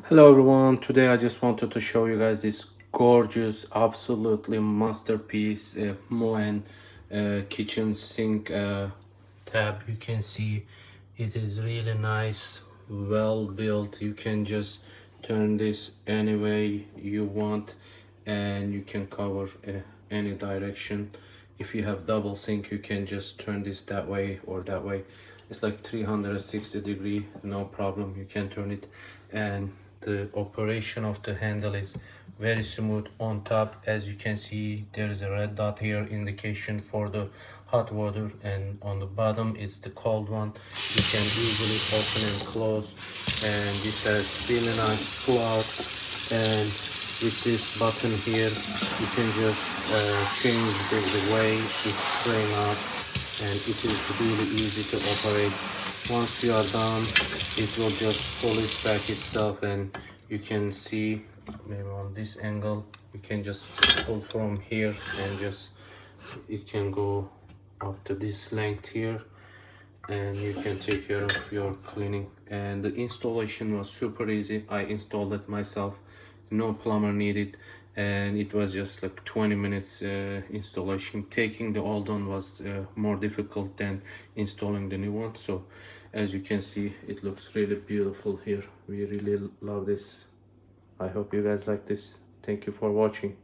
Hello everyone, today I just wanted to show you guys this gorgeous, absolutely masterpiece Moen kitchen sink tab. You can see it is really nice, well built. You can just turn this any way you want and you can cover any direction. If you have double sink, you can just turn this that way or that way. It's like 360-degree, no problem, you can turn it. And the operation of the handle is very smooth. On top, as you can see, there is a red dot here, indication for the hot water, and on the bottom is the cold one. You can easily open and close, and this has really nice pull out. And with this button here, you can just change the way it's spraying out, and it is really easy to operate. Once you are done, it will just pull it back itself, and you can see maybe on this angle you can just pull from here and just it can go up to this length here, and you can take care of your cleaning. And the installation was super easy. I installed it myself, no plumber needed, and it was just like 20 minutes installation. Taking the old one was more difficult than installing the new one. So as you can see, it looks really beautiful here. We really love this. I hope you guys like this. Thank you for watching.